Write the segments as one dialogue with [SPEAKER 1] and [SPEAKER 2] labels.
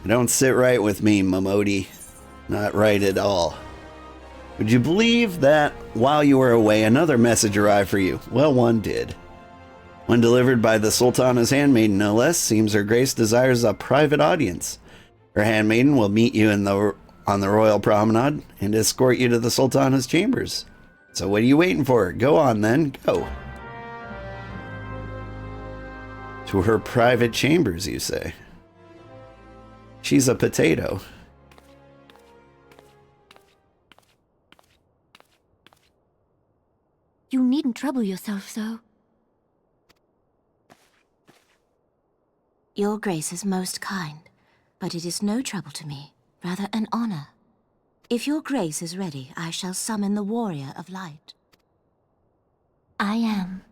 [SPEAKER 1] Don't sit right with me, Momodi. Not right at all. Would you believe that while you were away, another message arrived for you? Well, one did. One delivered by the Sultana's handmaiden, no less. Seems her grace desires a private audience. Her handmaiden will meet you on the royal promenade and escort you to the Sultana's chambers. So what are you waiting for? Go on then, go. To her private chambers, you say? She's a potato.
[SPEAKER 2] You needn't trouble yourself so. Your grace is most kind, but it is no trouble to me, rather an honor. If your grace is ready, I shall summon the warrior of light. I am.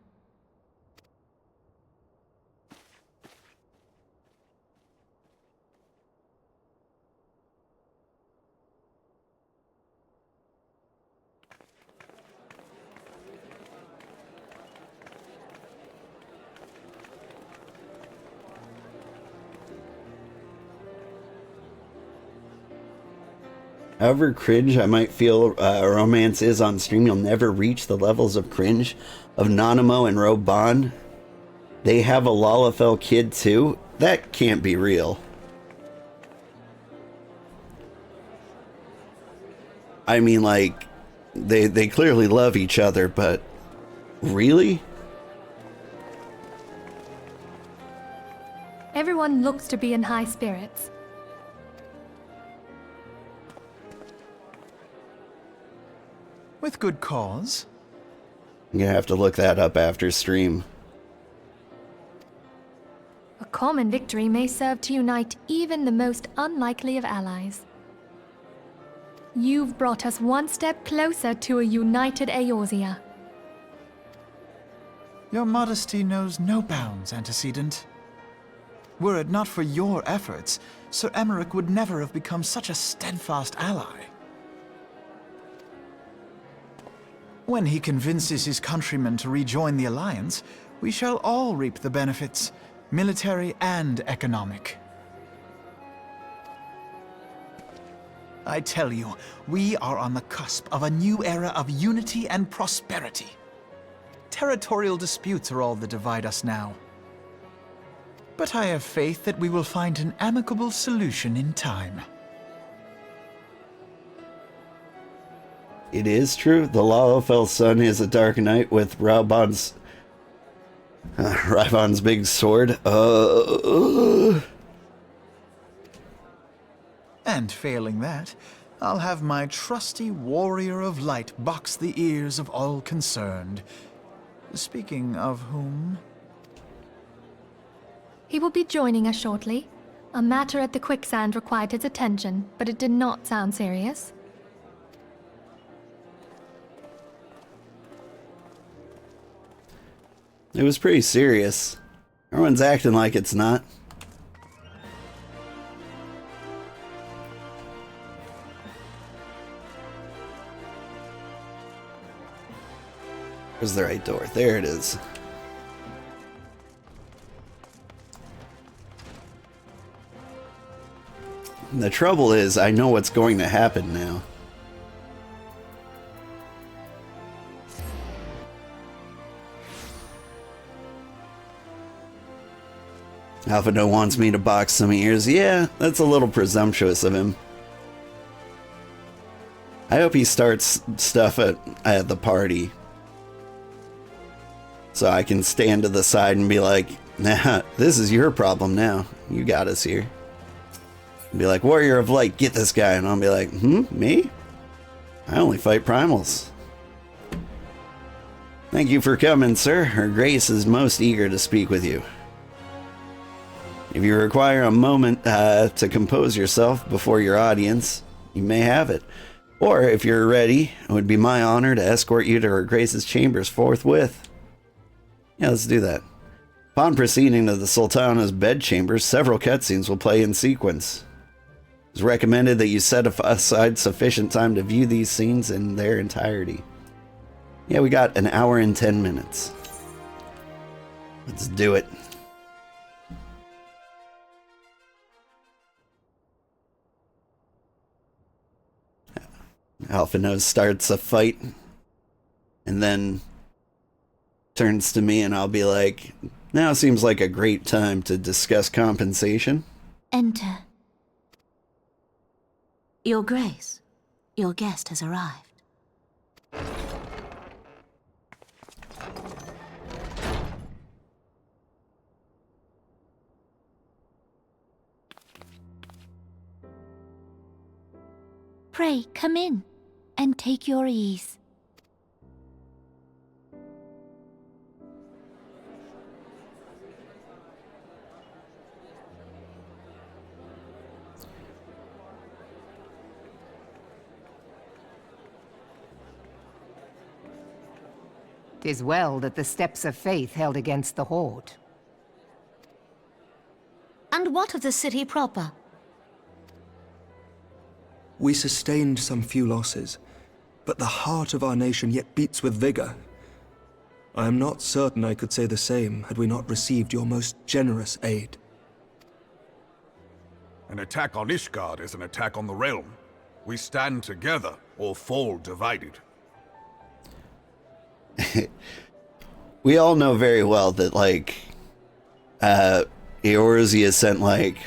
[SPEAKER 1] However cringe I might feel romance is on stream, you'll never reach the levels of cringe of Nanamo and Roban. They have a Lalafell kid too? That can't be real. I mean, like, they clearly love each other, but really?
[SPEAKER 3] Everyone looks to be in high spirits.
[SPEAKER 4] With good cause.
[SPEAKER 1] I'm gonna have to look that up after stream.
[SPEAKER 3] A common victory may serve to unite even the most unlikely of allies. You've brought us one step closer to a united Eorzea.
[SPEAKER 4] Your modesty knows no bounds, Antecedent. Were it not for your efforts, Sir Emmerich would never have become such a steadfast ally. When he convinces his countrymen to rejoin the Alliance, we shall all reap the benefits, military and economic. I tell you, we are on the cusp of a new era of unity and prosperity. Territorial disputes are all that divide us now. But I have faith that we will find an amicable solution in time.
[SPEAKER 1] It is true, the Lalafell sun is a dark night with Raubon's big sword.
[SPEAKER 4] And failing that, I'll have my trusty warrior of light box the ears of all concerned. Speaking of whom...
[SPEAKER 3] He will be joining us shortly. A matter at the quicksand required his attention, but it did not sound serious.
[SPEAKER 1] It was pretty serious. Everyone's acting like it's not. Where's the right door? There it is. And the trouble is, I know what's going to happen now. Alphado wants me to box some ears. Yeah, that's a little presumptuous of him. I hope he starts stuff at the party. So I can stand to the side and be like, nah, this is your problem now. You got us here. And be like, Warrior of Light, get this guy. And I'll be like, me? I only fight primals. Thank you for coming, sir. Her Grace is most eager to speak with you. If you require a moment to compose yourself before your audience, you may have it. Or if you're ready, it would be my honor to escort you to Her Grace's chambers forthwith. Yeah, let's do that. Upon proceeding to the Sultana's bedchambers, several cutscenes will play in sequence. It's recommended that you set aside sufficient time to view these scenes in their entirety. Yeah, we got an hour and 10 minutes. Let's do it. Alphinaud starts a fight and then turns to me and I'll be like, now seems like a great time to discuss compensation.
[SPEAKER 2] Enter. Your Grace, your guest has arrived. Pray, come in, and take your ease.
[SPEAKER 5] "'Tis well that the steps of faith held against the Horde."
[SPEAKER 2] And what of the city proper?
[SPEAKER 6] We sustained some few losses, but the heart of our nation yet beats with vigor. I am not certain I could say the same had we not received your most generous aid.
[SPEAKER 7] An attack on Ishgard is an attack on the realm. We stand together or fall divided.
[SPEAKER 1] We all know very well that, like, Eorzea has sent, like,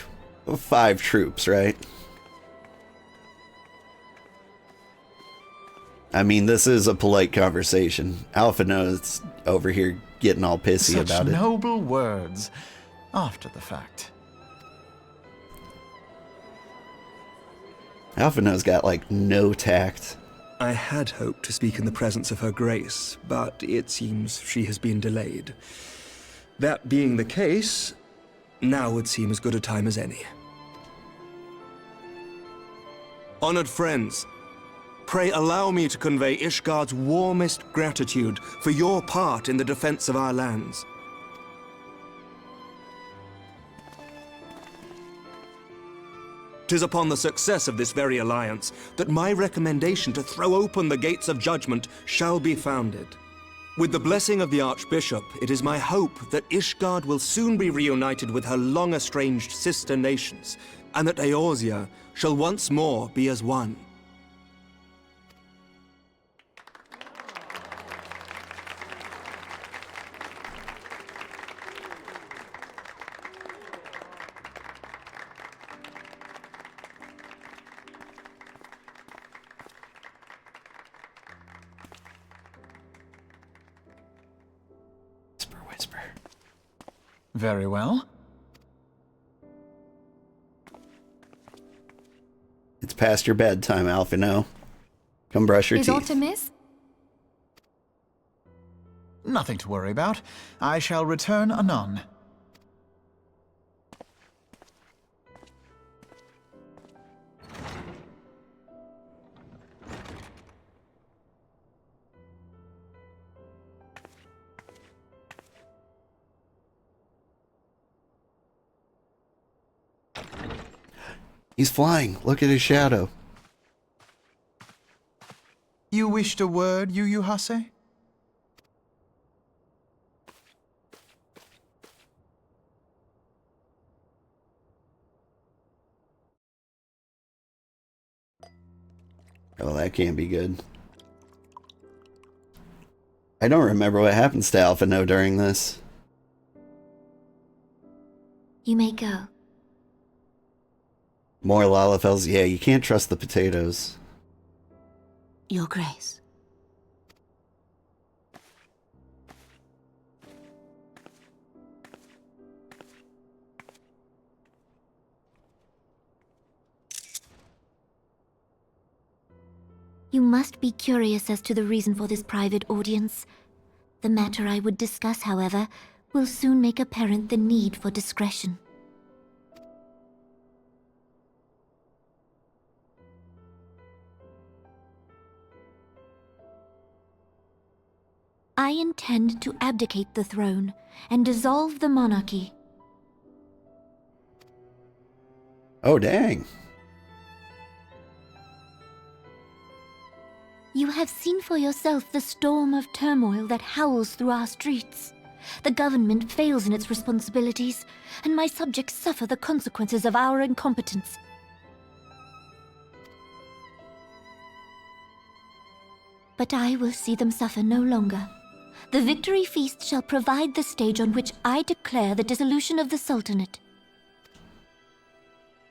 [SPEAKER 1] 5 troops, right? I mean, this is a polite conversation. Alphinaud's over here getting all pissy about it.
[SPEAKER 4] Such noble words after the fact.
[SPEAKER 1] Alphinaud's got, like, no tact.
[SPEAKER 6] I had hoped to speak in the presence of her grace, but it seems she has been delayed. That being the case, now would seem as good a time as any. Honored friends, pray allow me to convey Ishgard's warmest gratitude for your part in the defense of our lands. "'Tis upon the success of this very alliance that my recommendation to throw open the gates of judgment shall be founded. With the blessing of the Archbishop, it is my hope that Ishgard will soon be reunited with her long-estranged sister nations, and that Eorzea shall once more be as one."
[SPEAKER 1] Whisper.
[SPEAKER 4] Very well.
[SPEAKER 1] It's past your bedtime, Alphinaud. Come brush your
[SPEAKER 3] Is
[SPEAKER 1] teeth.
[SPEAKER 3] aught amiss?
[SPEAKER 4] Nothing to worry about. I shall return anon.
[SPEAKER 1] He's flying. Look at his shadow.
[SPEAKER 4] You wished a word, Yu Hase?
[SPEAKER 1] Oh, that can't be good. I don't remember what happens to Alphinaud during this.
[SPEAKER 2] You may go.
[SPEAKER 1] More Lalafels. Yeah, you can't trust the potatoes.
[SPEAKER 2] Your Grace. You must be curious as to the reason for this private audience. The matter I would discuss, however, will soon make apparent the need for discretion. I intend to abdicate the throne and dissolve the monarchy.
[SPEAKER 1] Oh, dang.
[SPEAKER 2] You have seen for yourself the storm of turmoil that howls through our streets. The government fails in its responsibilities, and my subjects suffer the consequences of our incompetence.
[SPEAKER 8] But I will see them suffer no longer. The victory feast shall provide the stage on which I declare the dissolution of the Sultanate.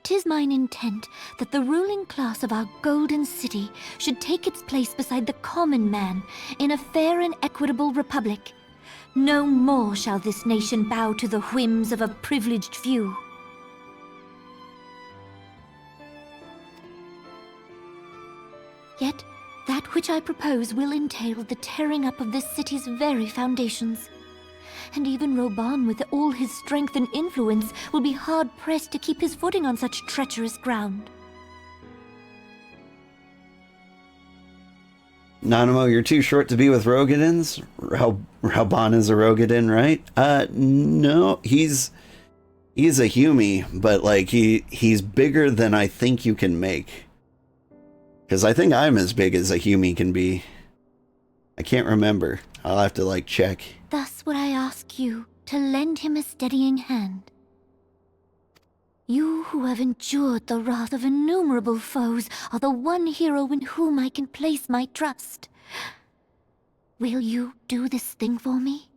[SPEAKER 8] 'Tis mine intent that the ruling class of our golden city should take its place beside the common man in a fair and equitable republic. No more shall this nation bow to the whims of a privileged few. Yet, that which I propose will entail the tearing up of this city's very foundations. And even Roban, with all his strength and influence, will be hard-pressed to keep his footing on such treacherous ground.
[SPEAKER 1] Nanamo, you're too short to be with Rogadins? Rauban is a Rogadin, right? No, he's a Hume, but like he's bigger than I think you can make. Because I think I'm as big as a Hume can be. I can't remember. I'll have to like check.
[SPEAKER 8] Thus would I ask you to lend him a steadying hand. You who have endured the wrath of innumerable foes are the one hero in whom I can place my trust. Will you do this thing for me?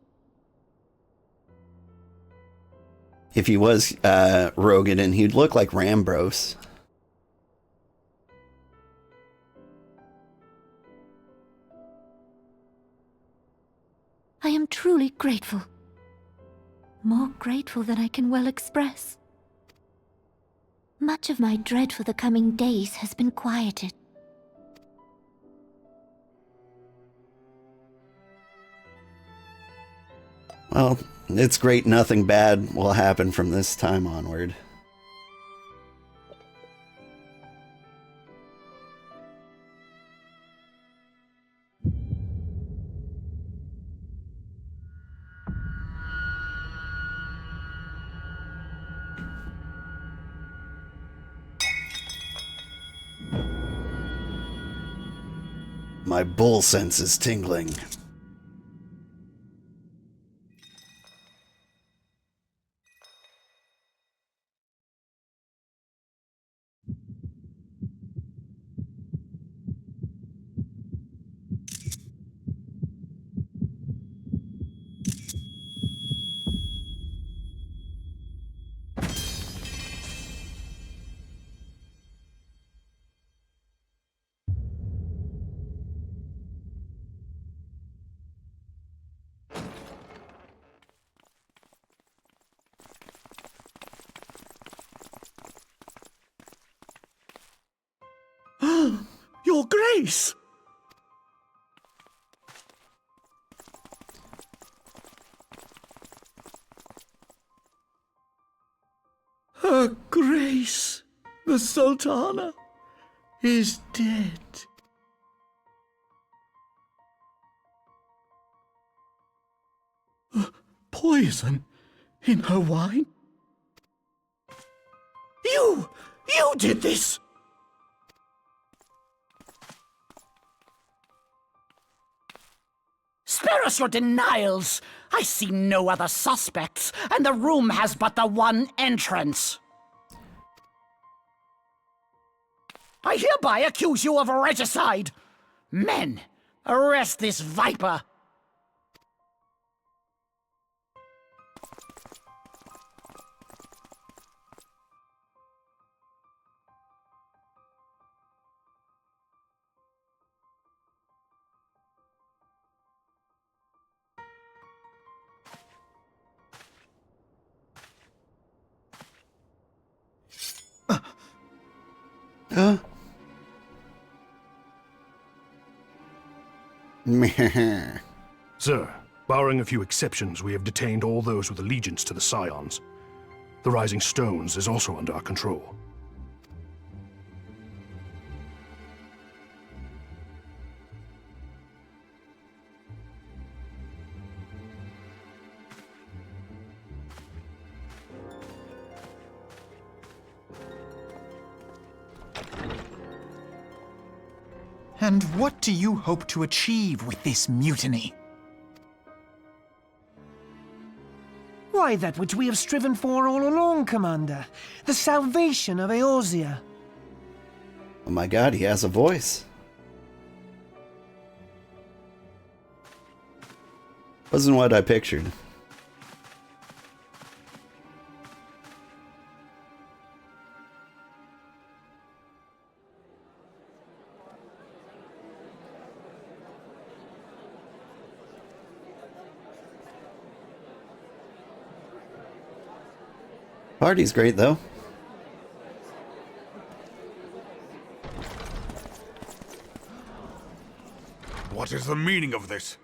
[SPEAKER 1] If he was Rogadin, he'd look like Rambros.
[SPEAKER 8] I am truly grateful. More grateful than I can well express. Much of my dread for the coming days has been quieted.
[SPEAKER 1] Well, it's great nothing bad will happen from this time onward. My bull sense is tingling.
[SPEAKER 9] Your Grace! Her Grace, the Sultana, is dead. Poison in her wine? You did this!
[SPEAKER 10] Spare us your denials! I see no other suspects, and the room has but the one entrance. I hereby accuse you of regicide! Men, arrest this viper!
[SPEAKER 1] Huh?
[SPEAKER 11] Sir, barring a few exceptions, we have detained all those with allegiance to the Scions. The Rising Stones is also under our control.
[SPEAKER 4] And what do you hope to achieve with this mutiny?
[SPEAKER 12] Why, that which we have striven for all along, Commander. The salvation of Eorzea.
[SPEAKER 1] Oh my god, he has a voice. Wasn't what I pictured. Party's great, though.
[SPEAKER 7] What is the meaning of this?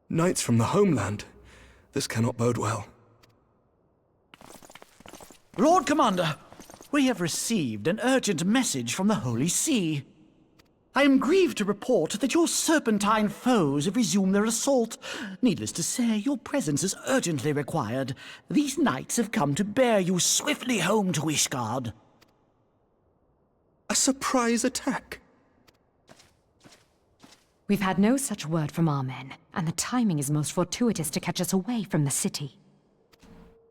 [SPEAKER 6] Knights from the homeland. This cannot bode well.
[SPEAKER 10] Lord Commander, we have received an urgent message from the Holy See. I am grieved to report that your serpentine foes have resumed their assault. Needless to say, your presence is urgently required. These knights have come to bear you swiftly home to Ishgard.
[SPEAKER 6] A surprise attack?
[SPEAKER 13] We've had no such word from our men, and the timing is most fortuitous to catch us away from the city.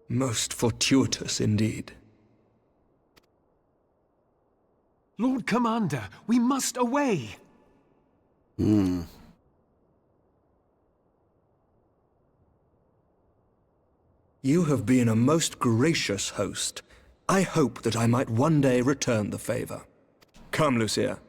[SPEAKER 6] Most fortuitous indeed.
[SPEAKER 12] Lord Commander, we must away!
[SPEAKER 1] Hmm.
[SPEAKER 6] You have been a most gracious host. I hope that I might one day return the favor. Come, Lucia.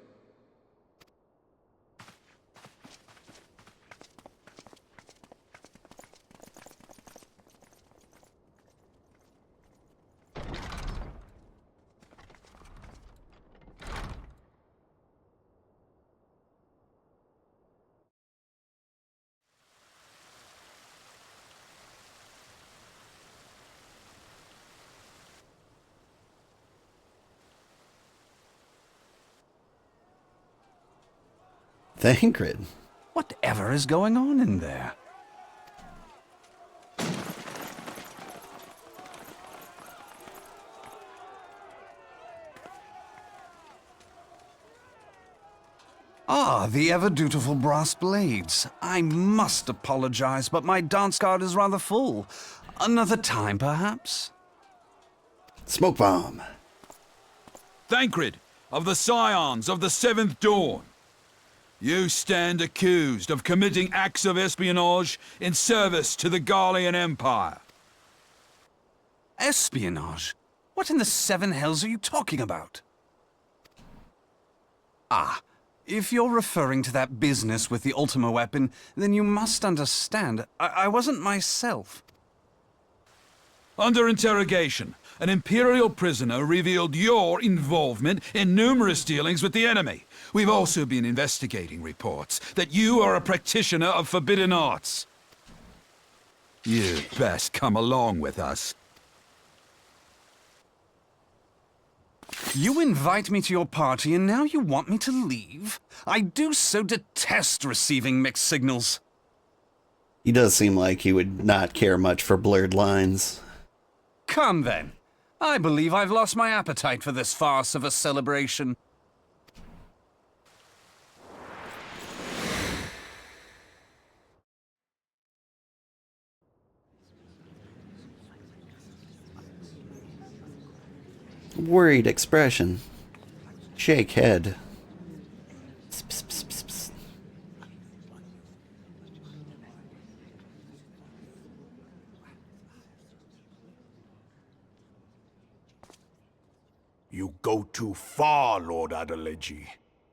[SPEAKER 1] Thancred.
[SPEAKER 14] Whatever is going on in there? Ah, the ever-dutiful brass blades. I must apologize, but my dance card is rather full. Another time, perhaps?
[SPEAKER 1] Smoke bomb.
[SPEAKER 15] Thancred, of the Scions of the Seventh Dawn. You stand accused of committing acts of espionage in service to the Garlean Empire.
[SPEAKER 14] Espionage? What in the seven hells are you talking about? Ah, if you're referring to that business with the Ultima weapon, then you must understand, I wasn't myself.
[SPEAKER 15] Under interrogation, an Imperial prisoner revealed your involvement in numerous dealings with the enemy. We've also been investigating reports that you are a practitioner of forbidden arts. You'd best come along with us.
[SPEAKER 14] You invite me to your party and now you want me to leave? I do so detest receiving mixed signals.
[SPEAKER 1] He does seem like he would not care much for blurred lines.
[SPEAKER 14] Come then. I believe I've lost my appetite for this farce of a celebration.
[SPEAKER 1] Worried expression. Shake head. Psst, psst, psst, psst, psst.
[SPEAKER 7] You go too far, Lord Adeleji.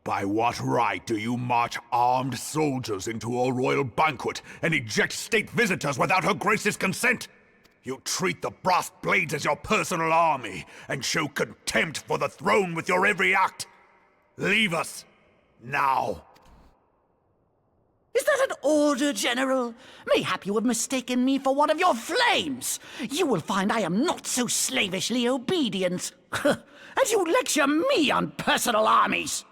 [SPEAKER 7] By what right do you march armed soldiers into a royal banquet and eject state visitors without her grace's consent? You treat the brass blades as your personal army and show contempt for the throne with your every act. Leave us, now.
[SPEAKER 10] Is that an order, General? Mayhap you have mistaken me for one of your flames. You will find I am not so slavishly obedient. As you lecture me on personal armies.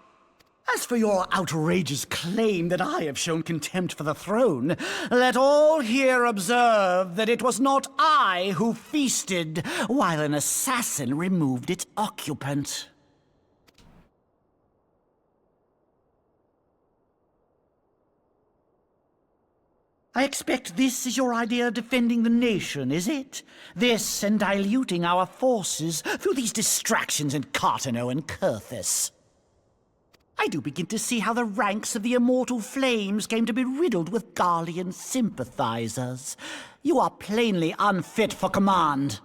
[SPEAKER 10] As for your outrageous claim that I have shown contempt for the throne, let all here observe that it was not I who feasted while an assassin removed its occupant. I expect this is your idea of defending the nation, is it? This and diluting our forces through these distractions in Cartano and Kurthis. I do begin to see how the ranks of the Immortal Flames came to be riddled with Garlean sympathizers. You are plainly unfit for command.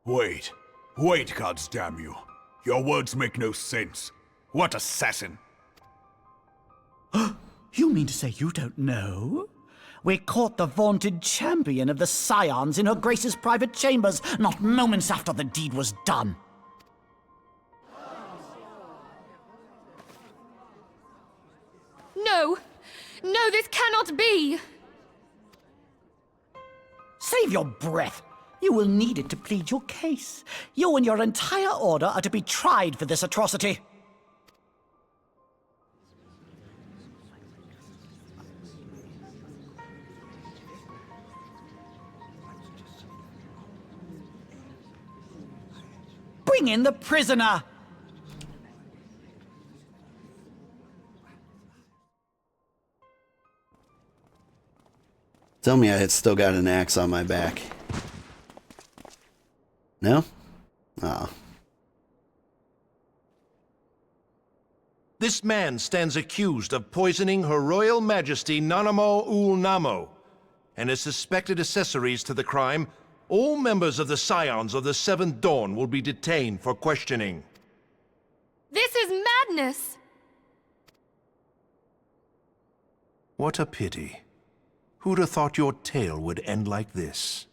[SPEAKER 7] Wait, goddamn you. Your words make no sense. What assassin?
[SPEAKER 10] You mean to say you don't know? We caught the vaunted champion of the Scions in her Grace's private chambers, not moments after the deed was done.
[SPEAKER 3] No! No, this cannot be!
[SPEAKER 10] Save your breath. You will need it to plead your case. You and your entire order are to be tried for this atrocity. Bring in the prisoner!
[SPEAKER 1] Tell me I had still got an axe on my back. No? Ah.
[SPEAKER 16] This man stands accused of poisoning Her Royal Majesty Nanamo Ul Namo, and as suspected accessories to the crime, all members of the Scions of the Seventh Dawn will be detained for questioning.
[SPEAKER 3] This is madness!
[SPEAKER 16] What a pity. Who'd have thought your tale would end like this?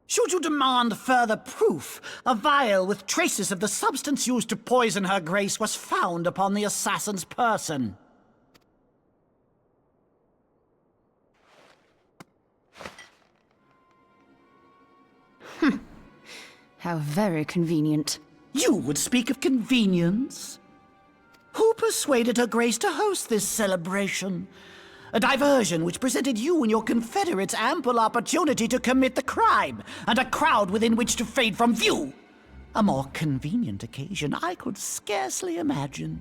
[SPEAKER 10] Should you demand further proof, a vial with traces of the substance used to poison Her Grace was found upon the assassin's person.
[SPEAKER 17] How very convenient.
[SPEAKER 10] You would speak of convenience? Who persuaded Her Grace to host this celebration? A diversion which presented you and your confederates ample opportunity to commit the crime, and a crowd within which to fade from view. A more convenient occasion I could scarcely imagine.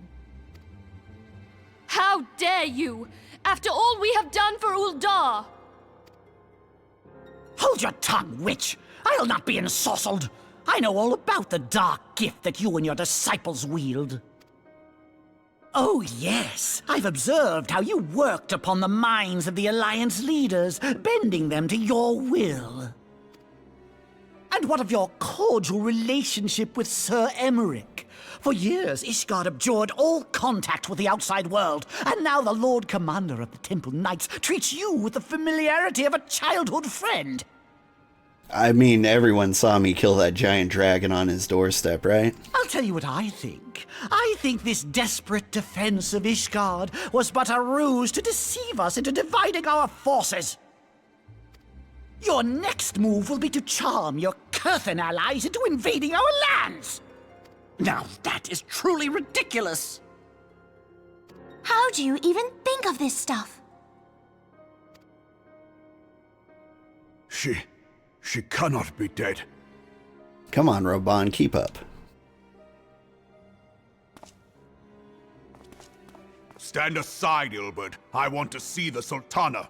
[SPEAKER 3] How dare you! After all we have done for Uldar!
[SPEAKER 10] Hold your tongue, witch! I'll not be ensorcelled! I know all about the dark gift that you and your disciples wield. Oh yes, I've observed how you worked upon the minds of the Alliance leaders, bending them to your will. And what of your cordial relationship with Sir Emmerich? For years, Ishgard abjured all contact with the outside world, and now the Lord Commander of the Temple Knights treats you with the familiarity of a childhood friend.
[SPEAKER 1] I mean, everyone saw me kill that giant dragon on his doorstep, right?
[SPEAKER 10] I'll tell you what I think. I think this desperate defense of Ishgard was but a ruse to deceive us into dividing our forces. Your next move will be to charm your Kurthan allies into invading our lands. Now that is truly ridiculous.
[SPEAKER 2] How do you even think of this stuff?
[SPEAKER 7] She cannot be dead.
[SPEAKER 1] Come on, Robon, keep up.
[SPEAKER 7] Stand aside, Ilbert. I want to see the Sultana.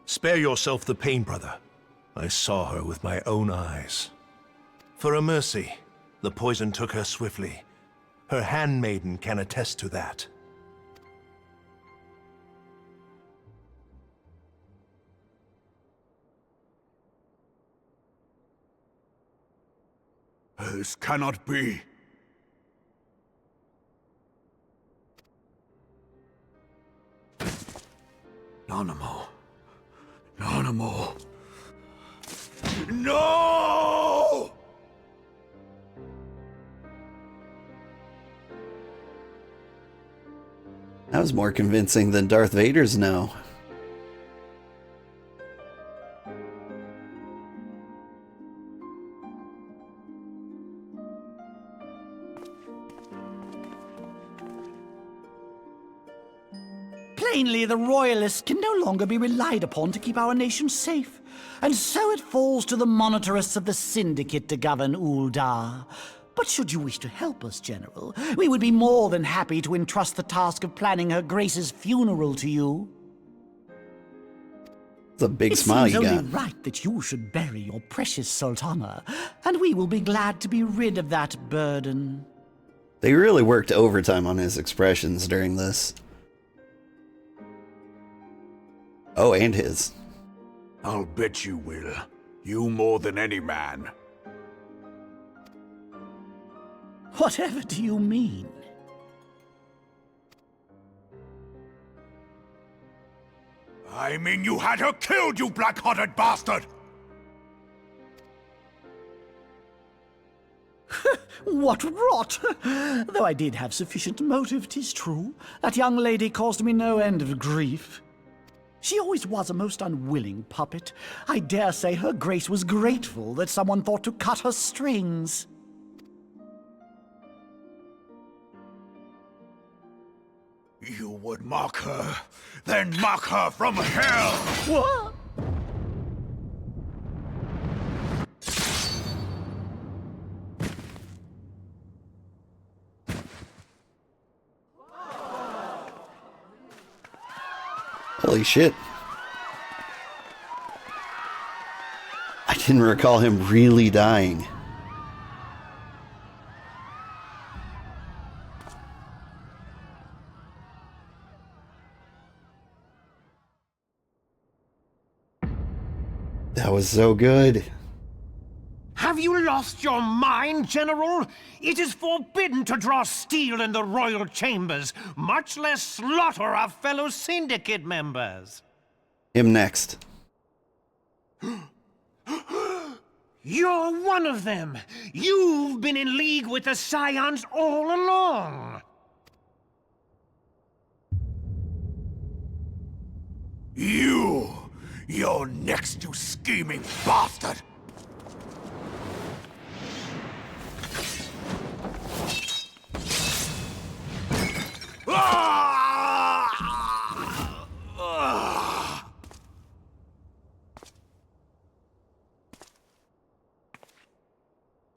[SPEAKER 16] Spare yourself the pain, brother. I saw her with my own eyes. For a mercy, the poison took her swiftly. Her handmaiden can attest to that.
[SPEAKER 7] This cannot be. Nanamo. No!
[SPEAKER 1] That was more convincing than Darth Vader's no.
[SPEAKER 10] Plainly, the Royalists can no longer be relied upon to keep our nation safe. And so it falls to the monitorists of the Syndicate to govern Uldar. But should you wish to help us, General, we would be more than happy to entrust the task of planning Her Grace's funeral to you.
[SPEAKER 1] It's a big smile you
[SPEAKER 10] got. It seems only
[SPEAKER 1] got.
[SPEAKER 10] right that you should bury your precious Sultana, and we will be glad to be rid of that burden.
[SPEAKER 1] They really worked overtime on his expressions during this. Oh, and his.
[SPEAKER 7] I'll bet you will. You more than any man.
[SPEAKER 10] Whatever do you mean?
[SPEAKER 7] I mean you had her killed, you black-hearted bastard!
[SPEAKER 10] What rot! Though I did have sufficient motive, 'tis true. That young lady caused me no end of grief. She always was a most unwilling puppet. I dare say Her Grace was grateful that someone thought to cut her strings.
[SPEAKER 7] You would mock her, then mock her from hell!
[SPEAKER 10] What?
[SPEAKER 1] Holy shit. I didn't recall him really dying. That was so good.
[SPEAKER 12] Have you lost your mind, General? It is forbidden to draw steel in the royal chambers, much less slaughter our fellow syndicate members.
[SPEAKER 1] Him next.
[SPEAKER 12] You're one of them. You've been in league with the Scions all along.
[SPEAKER 7] You're next, you scheming bastard!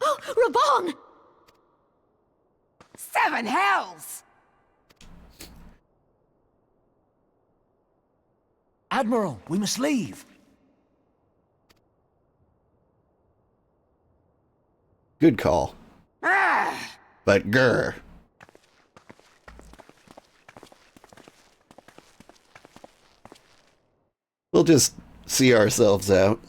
[SPEAKER 8] Oh, Raban!
[SPEAKER 5] 7 hells!
[SPEAKER 10] Admiral, we must leave.
[SPEAKER 1] Good call. But grr. We'll just see ourselves out.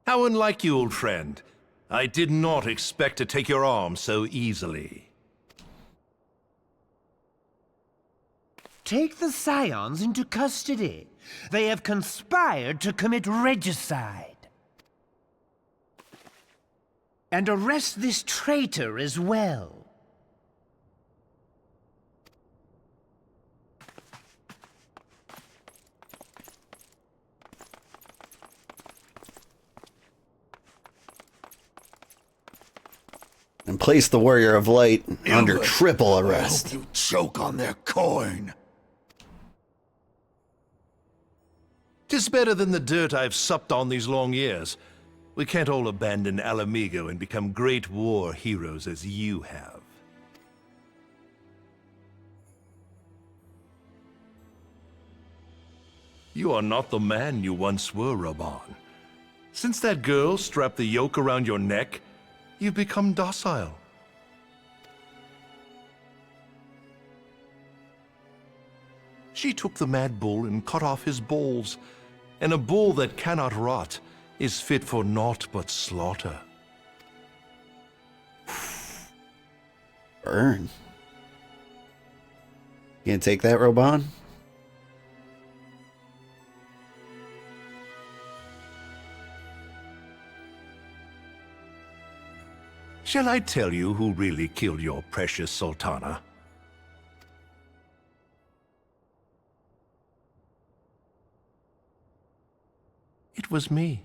[SPEAKER 16] How unlike you, old friend. I did not expect to take your arm so easily.
[SPEAKER 12] Take the Scions into custody. They have conspired to commit regicide. And arrest this traitor as well.
[SPEAKER 1] And place the Warrior of Light under triple arrest.
[SPEAKER 7] I hope you choke on their coin.
[SPEAKER 16] 'Tis better than the dirt I've supped on these long years. We can't all abandon Alamigo and become great war heroes as you have. You are not the man you once were, Raban. Since that girl strapped the yoke around your neck, you've become docile. She took the mad bull and cut off his balls, and a bull that cannot rot is fit for naught but slaughter.
[SPEAKER 1] Burn. You gonna take that, Raban?
[SPEAKER 16] Shall I tell you who really killed your precious Sultana? It was me.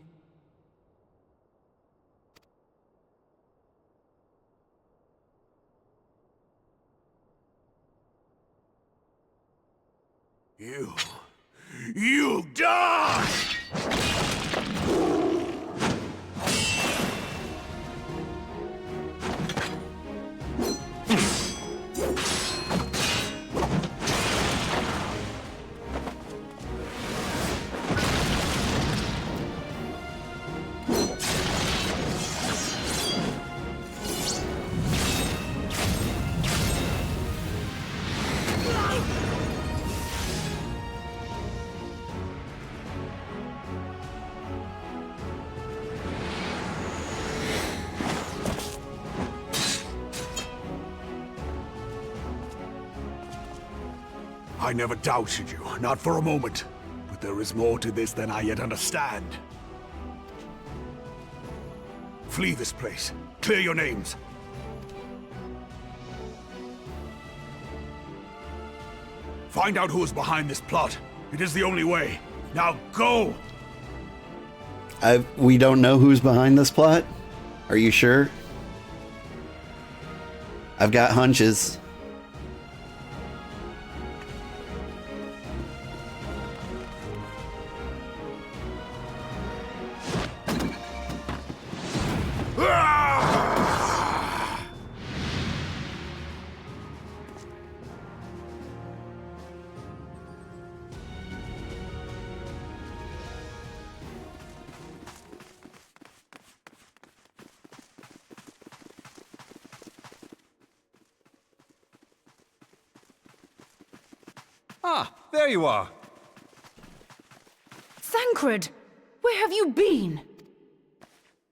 [SPEAKER 7] You die! I never doubted you, not for a moment. But there is more to this than I yet understand. Flee this place. Clear your names. Find out who is behind this plot. It is the only way. Now go!
[SPEAKER 1] We don't know who's behind this plot? Are you sure? I've got hunches.
[SPEAKER 14] Ah, there you are.
[SPEAKER 17] Thancred, where have you been?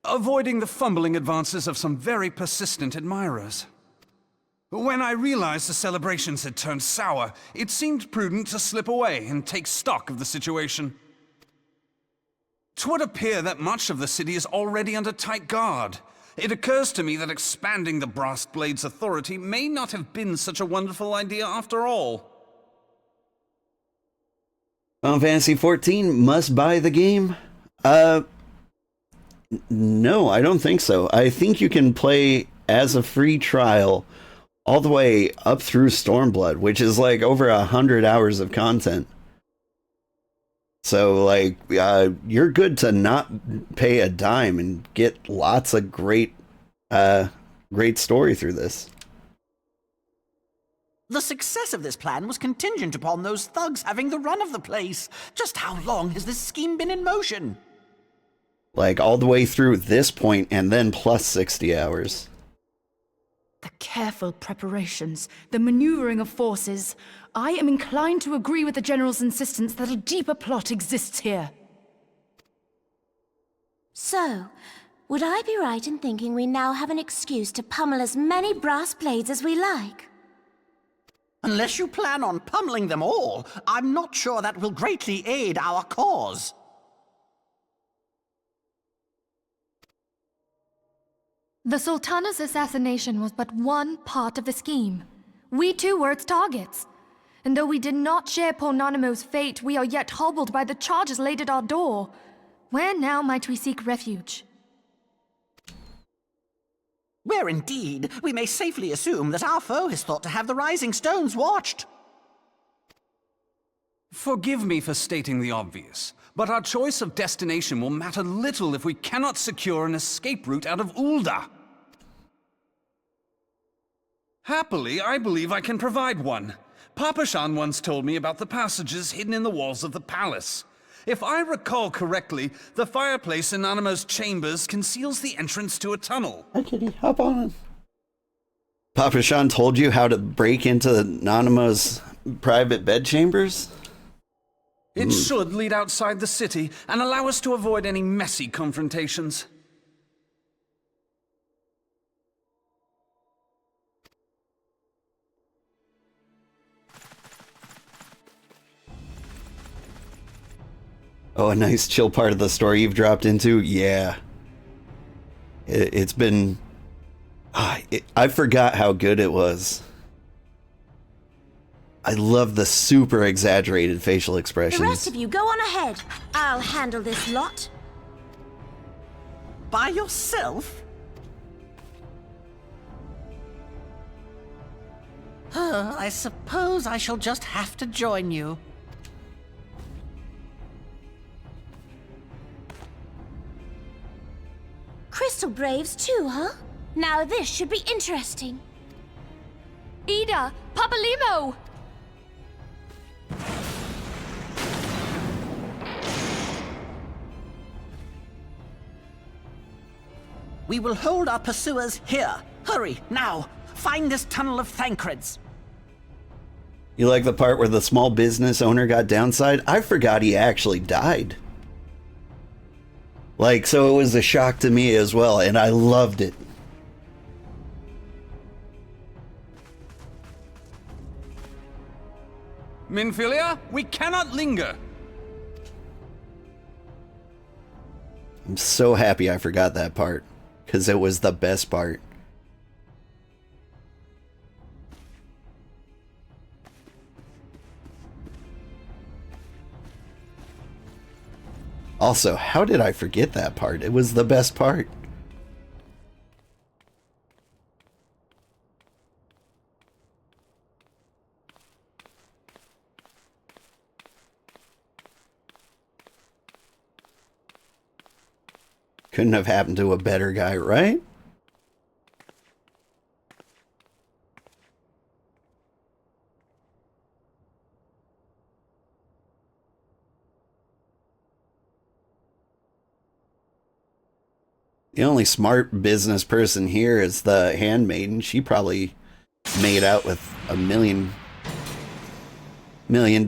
[SPEAKER 14] Avoiding the fumbling advances of some very persistent admirers. When I realized the celebrations had turned sour, it seemed prudent to slip away and take stock of the situation. 'Twould appear that much of the city is already under tight guard. It occurs to me that expanding the Brass Blade's authority may not have been such a wonderful idea after all.
[SPEAKER 1] Final Fantasy XIV must buy the game? No, I don't think so. I think you can play as a free trial all the way up through Stormblood, which is like over 100 hours of content. So, like, you're good to not pay a dime and get lots of great story through this.
[SPEAKER 10] The success of this plan was contingent upon those thugs having the run of the place. Just how long has this scheme been in motion?
[SPEAKER 1] Like, all the way through this point and then plus 60 hours.
[SPEAKER 17] The careful preparations, the maneuvering of forces. I am inclined to agree with the General's insistence that a deeper plot exists here.
[SPEAKER 2] So, would I be right in thinking we now have an excuse to pummel as many brass blades as we like?
[SPEAKER 10] Unless you plan on pummeling them all, I'm not sure that will greatly aid our cause.
[SPEAKER 3] The Sultana's assassination was but one part of the scheme. We too were its targets. And though we did not share poor Nanamo's fate, we are yet hobbled by the charges laid at our door. Where now might we seek refuge?
[SPEAKER 10] Where indeed, we may safely assume that our foe is thought to have the Rising Stones watched.
[SPEAKER 14] Forgive me for stating the obvious, but our choice of destination will matter little if we cannot secure an escape route out of Ul'dah. Happily, I believe I can provide one. Papashan once told me about the passages hidden in the walls of the palace. If I recall correctly, the fireplace in Nanamo's chambers conceals the entrance to a tunnel.
[SPEAKER 1] Hi, kitty. Hop on. Papashan told you how to break into Nanamo's private bedchambers?
[SPEAKER 14] It should lead outside the city and allow us to avoid any messy confrontations.
[SPEAKER 1] Oh, a nice chill part of the story you've dropped into? Yeah. It's been... I forgot how good it was. I love the super exaggerated facial expressions.
[SPEAKER 2] The rest of you, go on ahead. I'll handle this lot.
[SPEAKER 10] By yourself? I suppose I shall just have to join you.
[SPEAKER 2] Crystal Braves too, huh? Now this should be interesting.
[SPEAKER 3] Ida! Papalimo!
[SPEAKER 10] We will hold our pursuers here. Hurry, now! Find this tunnel of Thancred's.
[SPEAKER 1] You like the part where the small business owner got downside? I forgot he actually died. Like, so it was a shock to me as well, and I loved it.
[SPEAKER 14] Minfilia, we cannot linger.
[SPEAKER 1] I'm so happy I forgot that part, because it was the best part. Also, how did I forget that part? It was the best part. Couldn't have happened to a better guy, right? The only smart business person here is the handmaiden. She probably made out with $1 million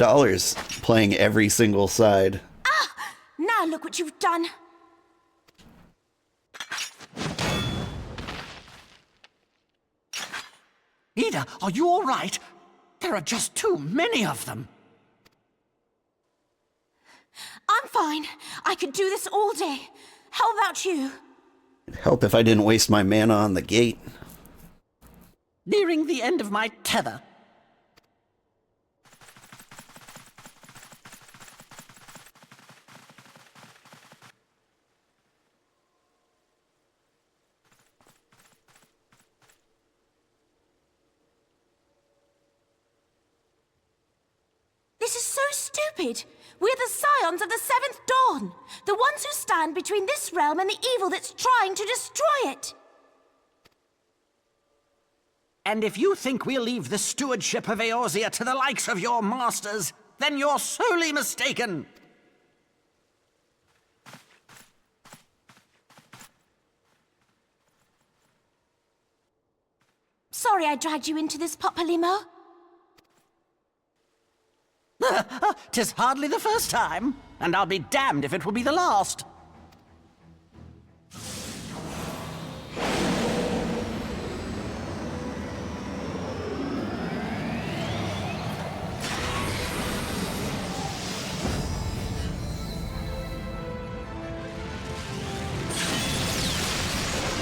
[SPEAKER 1] playing every single side.
[SPEAKER 2] Ah! Now look what you've done.
[SPEAKER 10] Ida, are you all right? There are just too many of them.
[SPEAKER 2] I'm fine. I could do this all day. How about you?
[SPEAKER 1] It'd help if I didn't waste my mana on the gate.
[SPEAKER 10] Nearing the end of my tether.
[SPEAKER 2] This is so stupid. We're the scions of the Seventh Dawn. The ones who stand between this realm and the evil that's trying to destroy it.
[SPEAKER 10] And if you think we'll leave the stewardship of Eorzea to the likes of your masters, then you're sorely mistaken.
[SPEAKER 2] Sorry I dragged you into this, Papalymo.
[SPEAKER 10] 'Tis hardly the first time, and I'll be damned if it will be the last.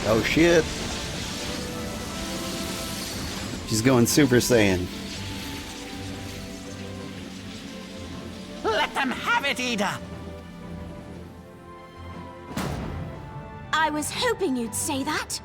[SPEAKER 1] Oh shit. She's going Super Saiyan.
[SPEAKER 10] Let them have it, Ida!
[SPEAKER 2] I was hoping you'd say that.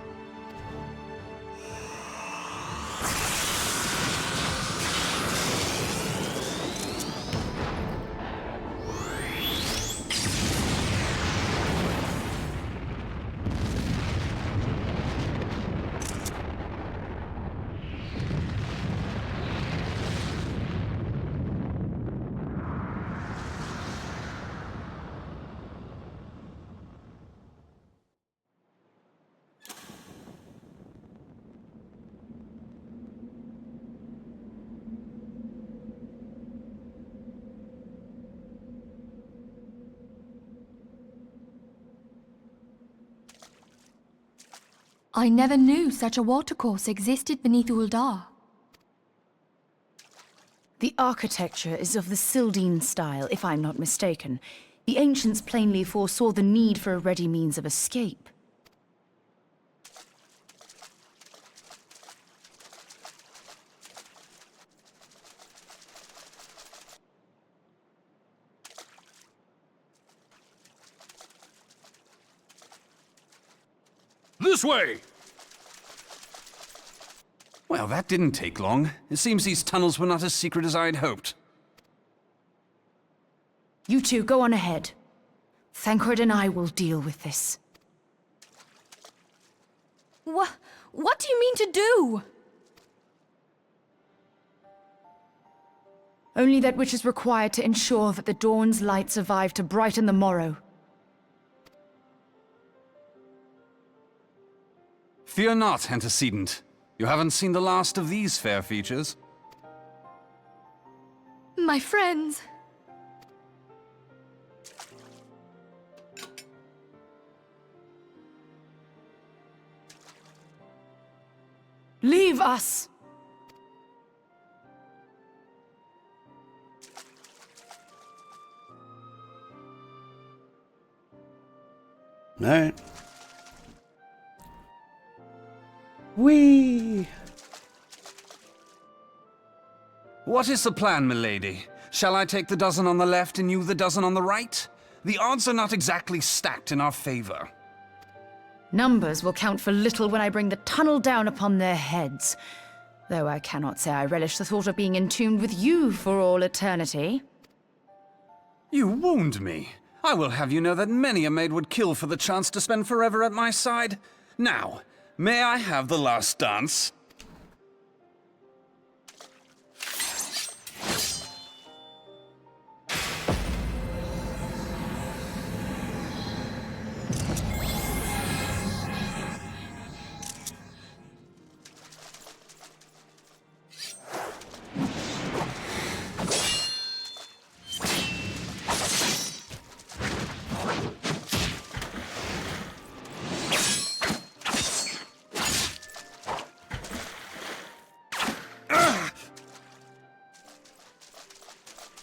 [SPEAKER 3] I never knew such a watercourse existed beneath Uldar.
[SPEAKER 17] The architecture is of the Sildine style, if I'm not mistaken. The ancients plainly foresaw the need for a ready means of escape.
[SPEAKER 11] This way!
[SPEAKER 14] Well, that didn't take long. It seems these tunnels were not as secret as I'd hoped.
[SPEAKER 17] You two, go on ahead. Thancred and I will deal with this.
[SPEAKER 3] What do you mean to do?
[SPEAKER 17] Only that which is required to ensure that the dawn's light survive to brighten the morrow.
[SPEAKER 14] Fear not, antecedent. You haven't seen the last of these fair features.
[SPEAKER 3] My friends.
[SPEAKER 17] Leave us!
[SPEAKER 1] Alright. Whee!
[SPEAKER 14] What is the plan, milady? Shall I take the dozen on the left and you the dozen on the right? The odds are not exactly stacked in our favor.
[SPEAKER 17] Numbers will count for little when I bring the tunnel down upon their heads. Though I cannot say I relish the thought of being entombed with you for all eternity.
[SPEAKER 14] You wound me. I will have you know that many a maid would kill for the chance to spend forever at my side. Now, may I have the last dance?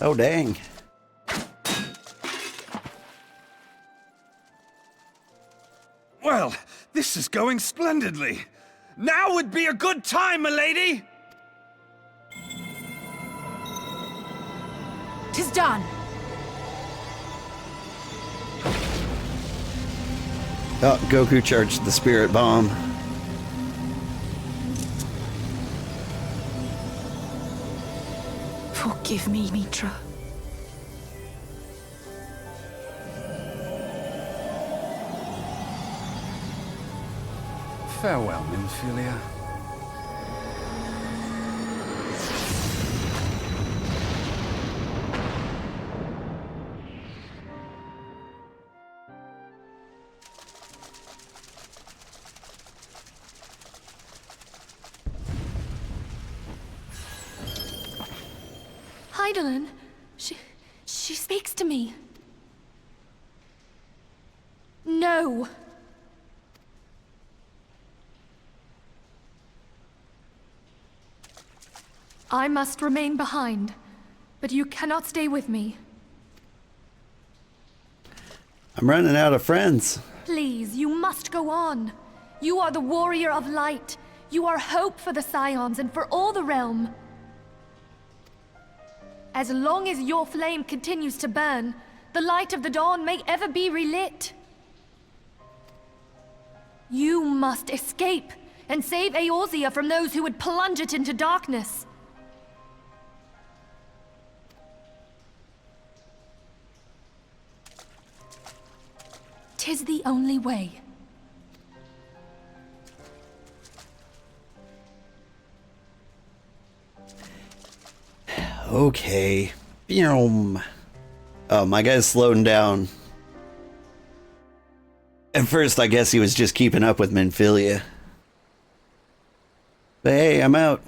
[SPEAKER 1] Oh, dang.
[SPEAKER 14] Well, this is going splendidly. Now would be a good time, milady!
[SPEAKER 17] 'Tis done!
[SPEAKER 1] Oh, Goku charged the spirit bomb.
[SPEAKER 17] Forgive me, Mitra.
[SPEAKER 14] Farewell, Nymphilia.
[SPEAKER 3] Heidelin, she speaks to me. No. I must remain behind, but you cannot stay with me.
[SPEAKER 1] I'm running out of friends.
[SPEAKER 3] Please, you must go on. You are the warrior of light. You are hope for the Scions and for all the realm. As long as your flame continues to burn, the light of the dawn may ever be relit. You must escape and save Eorzea from those who would plunge it into darkness. 'Tis the only way.
[SPEAKER 1] Okay. Boom. Oh, my guy's slowing down. At first, I guess he was just keeping up with Nymphilia. But hey, I'm out.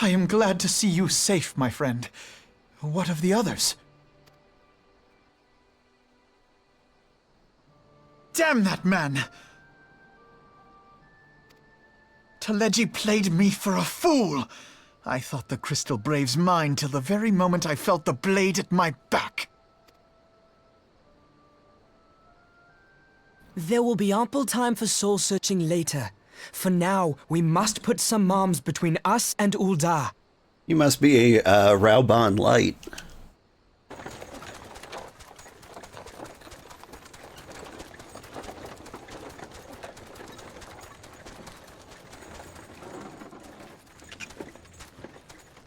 [SPEAKER 4] I am glad to see you safe, my friend. What of the others? Damn that man! Teleji played me for a fool! I thought the Crystal Brave's mine till the very moment I felt the blade at my back.
[SPEAKER 18] There will be ample time for soul-searching later. For now, we must put some arms between us and Ul'dah.
[SPEAKER 1] You must be a Raubon Light.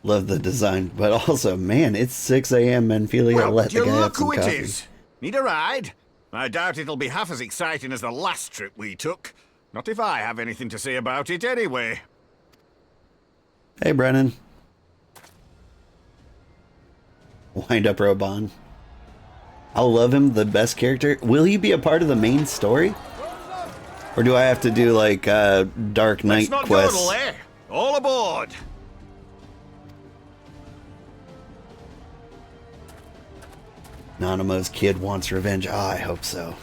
[SPEAKER 1] Love the design, but also, man, it's 6 a.m. Nymphilia.
[SPEAKER 7] Well,
[SPEAKER 1] Let the
[SPEAKER 7] you
[SPEAKER 1] guy have
[SPEAKER 7] look
[SPEAKER 1] some
[SPEAKER 7] who it
[SPEAKER 1] coffee.
[SPEAKER 7] is. Need a ride? I doubt it'll be half as exciting as the last trip we took. Not if I have anything to say about it anyway.
[SPEAKER 1] Hey, Brennan. Wind up Robon. I'll love him, the best character. Will he be a part of the main story? Or do I have to do like Dark Knight quests?
[SPEAKER 7] Let's not dawdle, eh? All aboard!
[SPEAKER 1] Nanamo's kid wants revenge. Ah, I hope so.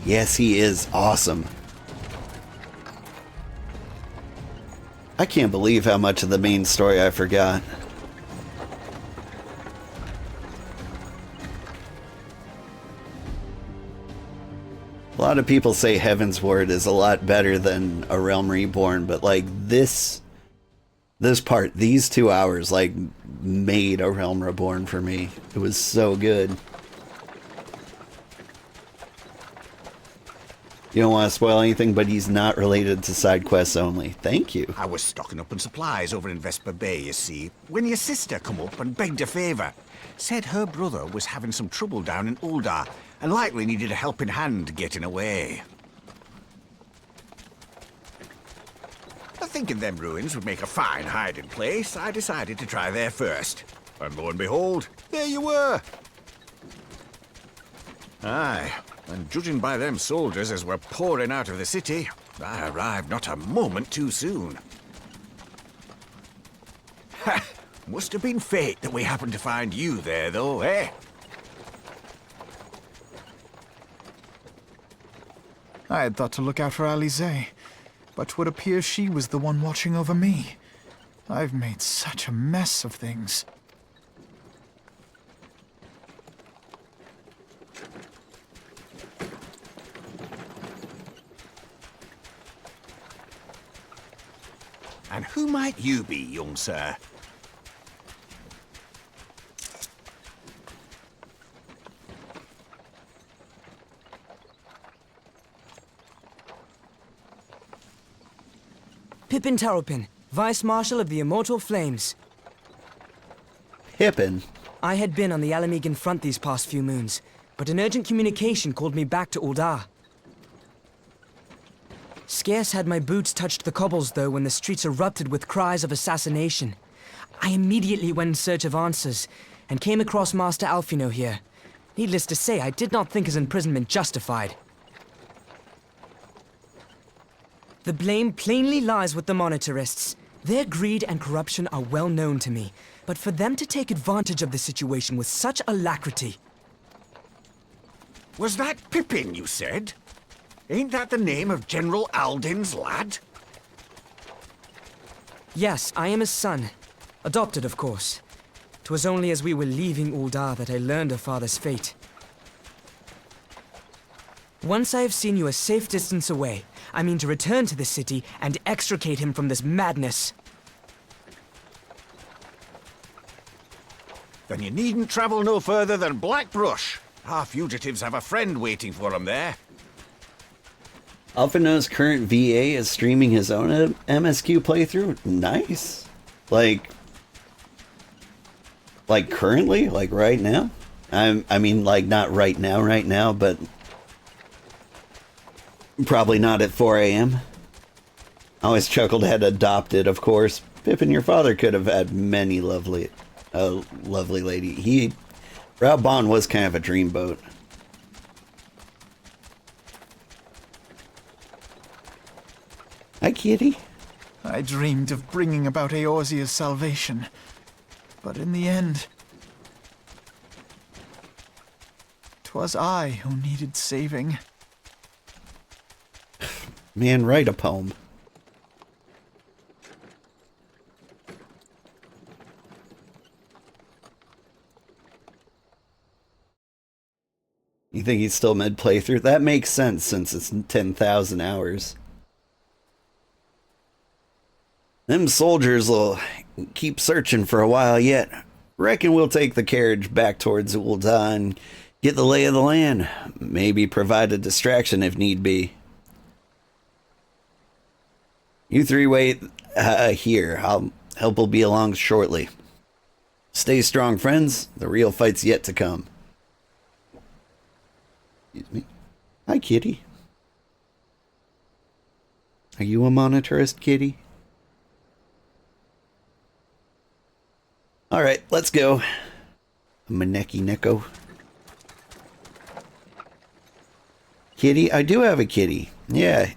[SPEAKER 1] Yes, he is awesome. I can't believe how much of the main story I forgot. A lot of people say Heavensward is a lot better than A Realm Reborn, but like this part, these 2 hours, like made A Realm Reborn for me. It was so good. You don't want to spoil anything, but he's not related to side quests only. Thank you.
[SPEAKER 7] I was stocking up on supplies over in Vesper Bay, you see, when your sister come up and begged a favour. Said her brother was having some trouble down in Uldar, and likely needed a helping hand getting away. Thinking them ruins would make a fine hiding place, I decided to try there first. And lo and behold, there you were. Aye, and judging by them soldiers as were pouring out of the city, I arrived not a moment too soon. Ha! Must have been fate that we happened to find you there, though, eh?
[SPEAKER 4] I had thought to look out for Alize, but 'twould appear she was the one watching over me. I've made such a mess of things.
[SPEAKER 7] And who might you be, young sir?
[SPEAKER 18] Pippin Taropin, Vice Marshal of the Immortal Flames.
[SPEAKER 1] Pippin?
[SPEAKER 18] I had been on the Alamegan front these past few moons, but an urgent communication called me back to Uldar. Scarce had my boots touched the cobbles, though, when the streets erupted with cries of assassination. I immediately went in search of answers, and came across Master Alfino here. Needless to say, I did not think his imprisonment justified. The blame plainly lies with the Monitarists. Their greed and corruption are well known to me, but for them to take advantage of the situation with such alacrity...
[SPEAKER 7] Was that Pippin, you said? Ain't that the name of General Alden's lad?
[SPEAKER 18] Yes, I am his son. Adopted, of course. 'Twas only as we were leaving Uldar that I learned of father's fate. Once I have seen you a safe distance away, I mean to return to the city and extricate him from this madness.
[SPEAKER 7] Then you needn't travel no further than Blackbrush. Our fugitives have a friend waiting for them there.
[SPEAKER 1] Alphino's current VA is streaming his own MSQ playthrough? Nice. Like currently? Like right now? I mean, like not right now, but probably not at 4 a.m. I always chuckled had adopted, of course. Pippin, your father could have had many lovely lady. Raubon was kind of a dreamboat. Hi, kitty.
[SPEAKER 4] I dreamed of bringing about Eorzea's salvation, but in the end, 'twas I who needed saving.
[SPEAKER 1] Man, write a poem. You think he's still mid-playthrough? That makes sense since it's 10,000 hours. Them soldiers will keep searching for a while yet. Reckon we'll take the carriage back towards Uldar and get the lay of the land. Maybe provide a distraction if need be. You three wait. here. Help will be along shortly. Stay strong, friends. The real fight's yet to come. Excuse me. Hi, kitty. Are you a monetarist, kitty? Alright, let's go. Maneki Neko. Kitty? I do have a kitty. Yeah.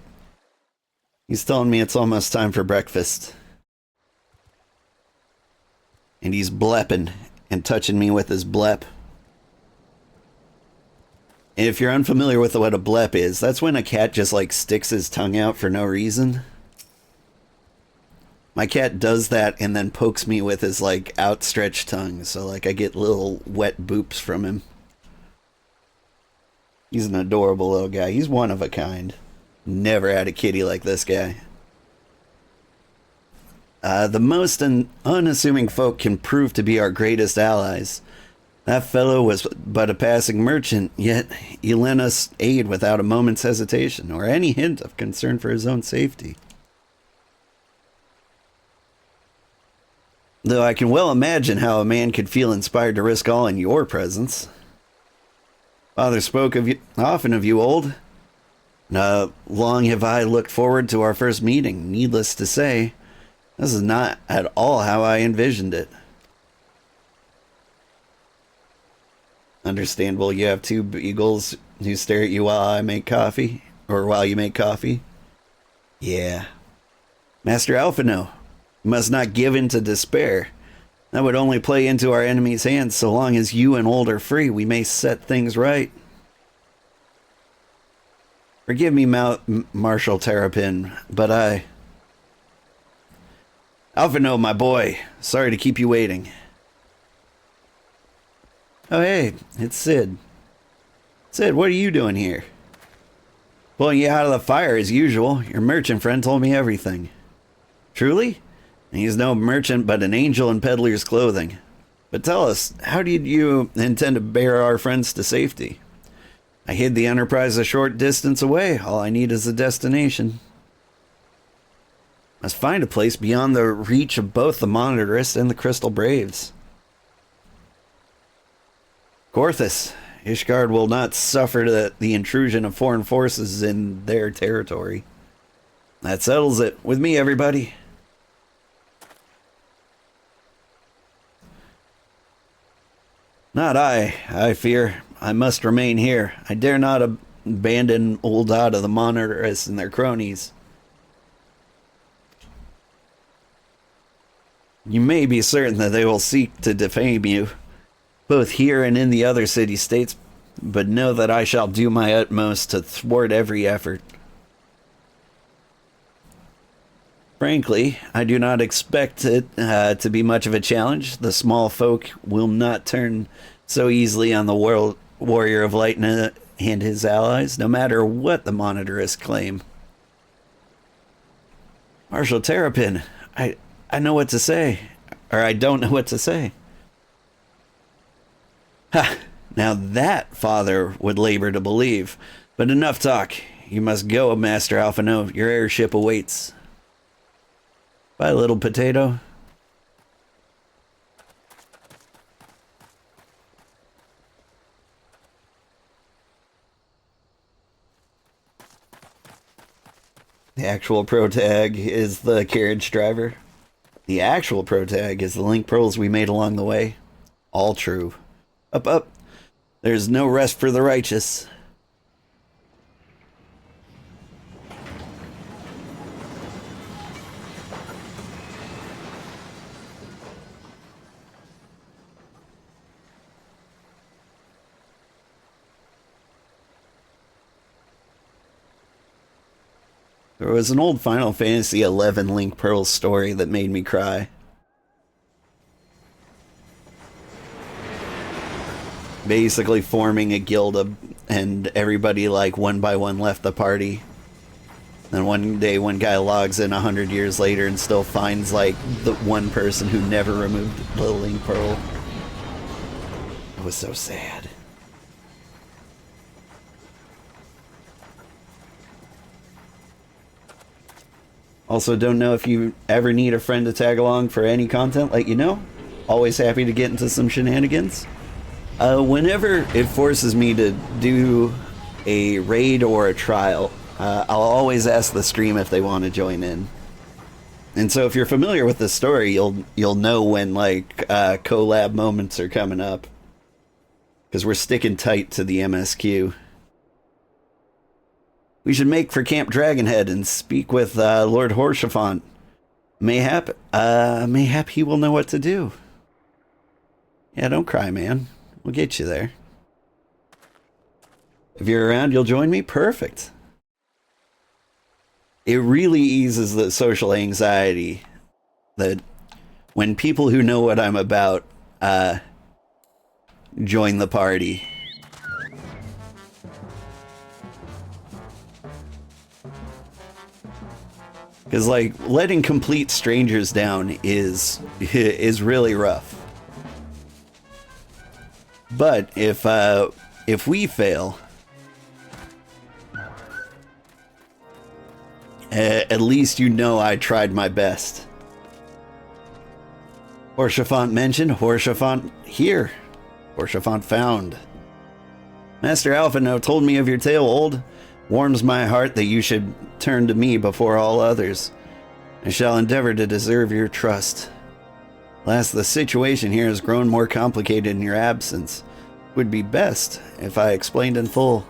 [SPEAKER 1] He's telling me it's almost time for breakfast. And he's blepping and touching me with his blep. And if you're unfamiliar with what a blep is, that's when a cat just like sticks his tongue out for no reason. My cat does that and then pokes me with his like outstretched tongue, so like I get little wet boops from him. He's an adorable little guy. He's one of a kind. Never had a kitty like this guy. The most unassuming folk can prove to be our greatest allies. That fellow was but a passing merchant, yet he lent us aid without a moment's hesitation or any hint of concern for his own safety. Though I can well imagine how a man could feel inspired to risk all in your presence. Father spoke often of you, old. Long have I looked forward to our first meeting. Needless to say, this is not at all how I envisioned it. Understandable, you have two beagles who stare at you while I make coffee, or while you make coffee. Yeah. Master Alphino, you must not give in to despair. That would only play into our enemy's hands. So long as you and Old are free, we may set things right. Forgive me, Marshal Terrapin, but Alphino, my boy, sorry to keep you waiting. Oh, hey, it's Sid. Sid, what are you doing here? Pulling you out of the fire as usual. Your merchant friend told me everything. Truly? He's no merchant, but an angel in peddler's clothing. But tell us, how did you intend to bear our friends to safety? I hid the Enterprise a short distance away. All I need is a destination. Must find a place beyond the reach of both the Monitarists and the Crystal Braves. Gorthus, Ishgard will not suffer the intrusion of foreign forces in their territory. That settles it. With me, everybody. Not I fear. I must remain here. I dare not abandon Old Ada, the Monitarists, and their cronies. You may be certain that they will seek to defame you, both here and in the other city-states, but know that I shall do my utmost to thwart every effort. Frankly, I do not expect it to be much of a challenge. The small folk will not turn so easily on the Warrior of Light and his allies, no matter what the Monitarists claim. Marshal Terrapin, I know what to say, or I don't know what to say. Ha! Now that Father would labor to believe. But enough talk. You must go, Master Alphino. Your airship awaits. Bye, little potato. The actual protag is the carriage driver. The actual protag is the link pearls we made along the way. All true. Up, up. There's no rest for the righteous. There was an old Final Fantasy XI Link Pearl story that made me cry. Basically forming a guild and everybody like one by one left the party. Then one day one guy logs in 100 years later and still finds like the one person who never removed the Link Pearl. It was so sad. Also, don't know if you ever need a friend to tag along for any content, let you know. Always happy to get into some shenanigans. Whenever it forces me to do a raid or a trial, I'll always ask the stream if they want to join in. And so if you're familiar with the story, you'll know when like collab moments are coming up. Because we're sticking tight to the MSQ. We should make for Camp Dragonhead and speak with Lord Horshaphant. Mayhap he will know what to do. Yeah, don't cry, man. We'll get you there. If you're around, you'll join me? Perfect. It really eases the social anxiety that when people who know what I'm about join the party. Because, like, letting complete strangers down is really rough. But if we fail, at least you know I tried my best. Horshaphant mentioned, Horshaphant here. Horshaphant found. Master Alphino told me of your tale, old. Warms my heart that you should turn to me before all others. I shall endeavor to deserve your trust. Alas, the situation here has grown more complicated in your absence. It would be best if I explained in full.